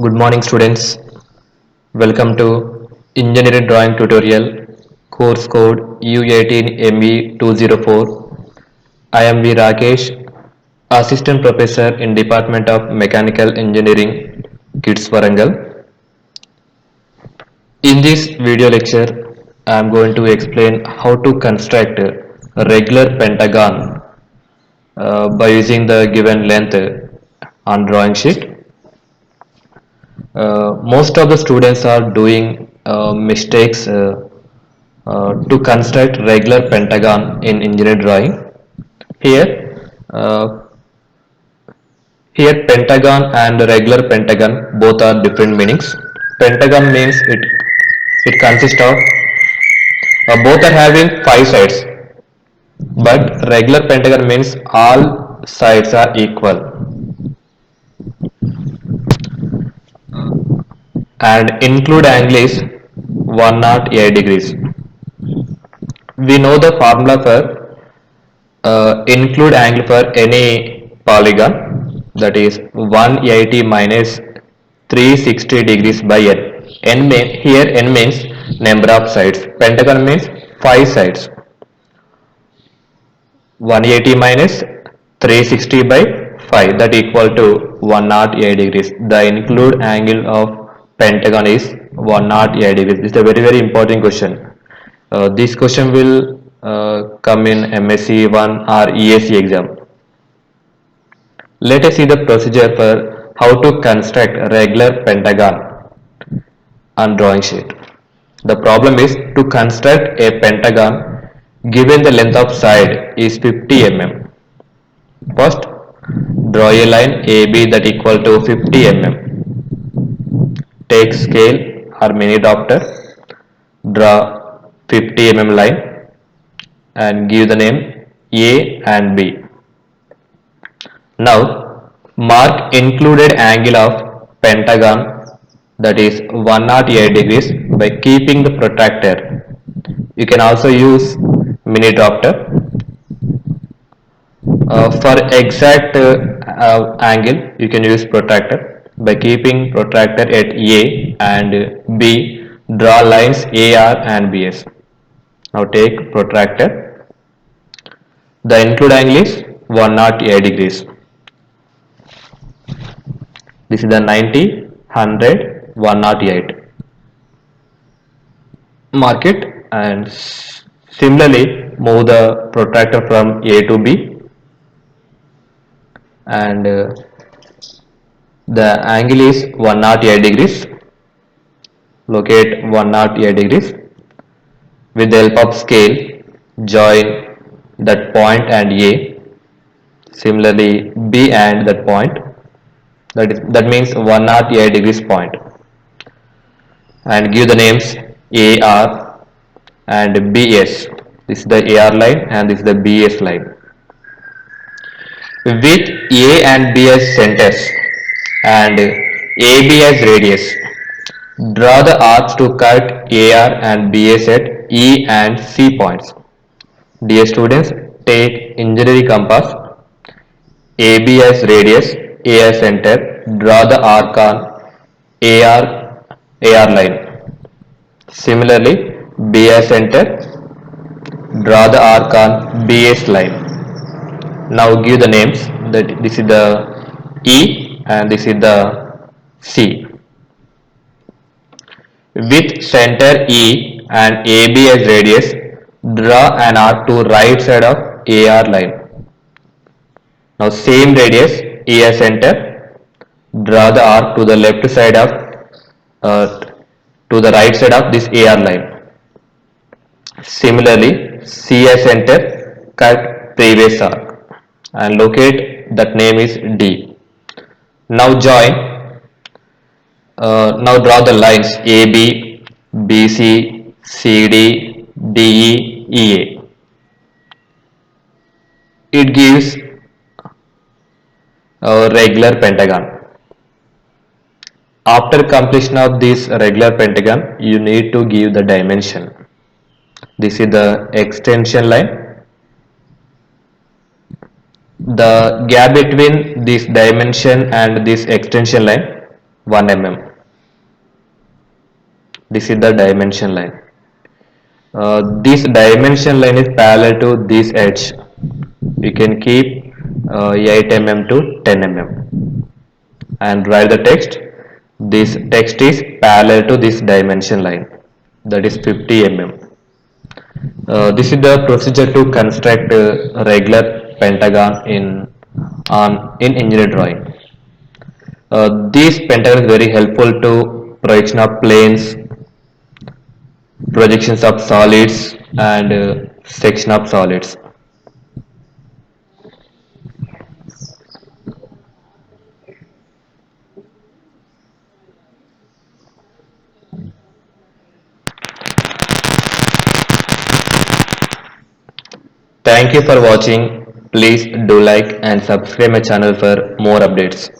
Good morning, students. Welcome to Engineering Drawing Tutorial, course code U18ME204. I am Rakesh, Assistant Professor in Department of Mechanical Engineering, Kids Warangal. In this video lecture, I am going to explain how to construct a regular pentagon by using the given length on drawing sheet. Most of the students are doing mistakes to construct regular pentagon in engineering drawing. Here, uh, here pentagon and regular pentagon both are different meanings. Pentagon means it consists of both are having five sides, but regular pentagon means all sides are equal and include angle is 108 degrees. We know the formula for include angle for any polygon, that is 180 minus 360 degrees by n. Here n means number of sides. Pentagon means 5 sides. 180 minus 360 by 5, that equal to 108 degrees. The include angle of pentagon is 108 degrees. This is a very important question. This question will come in MSc 1 or ESC exam. Let us see the procedure for how to construct a regular pentagon on drawing sheet. The problem is to construct a pentagon given the length of side is 50 mm. First, draw a line AB that equal to 50 mm. Take scale or mini diopter, draw 50 mm line and give the name A and B. Now mark included angle of pentagon, that is 108 degrees, by keeping the protractor. You can also use mini diopter. For exact angle you can use protractor. By keeping protractor at A and B, draw lines AR and BS. Now take protractor. The include angle is 108 degrees. This is the 90, 100, 108. Mark it and similarly move the protractor from A to B, and the angle is 108 degrees. Locate 108 degrees. With the help of scale, join that point and A. Similarly B and that point. That means 108 degrees point. And give the names AR and BS. This is the AR line and this is the BS line. With A and B as centers and AB as radius, draw the arcs to cut AR and BS at E and C points. Dear students, take engineering compass, AB as radius, A as center, draw the arc on AR line. Similarly, B as center, draw the arc on BS line. Now give the names, that this is the E and this is the C. With center E and AB as radius, draw an arc to right side of AR line. Now same radius, E as center, draw the arc to the left side of to the right side of this AR line. Similarly, C as center, cut previous arc and locate that name is D. Now join. Now draw the lines AB, BC, CD, DE, EA. It gives a regular pentagon. After completion of this regular pentagon, you need to give the dimension. This is the extension line. The gap between this dimension and this extension line 1 mm. This is the dimension line. This dimension line is parallel to this edge. You can keep 8 mm to 10 mm and write the text. This text is parallel to this dimension line, that is 50 mm. This is the procedure to construct a regular pentagon in engineering drawing. This pentagon is very helpful to projection of planes, projections of solids, and section of solids. Thank you for watching. Please do like and subscribe my channel for more updates.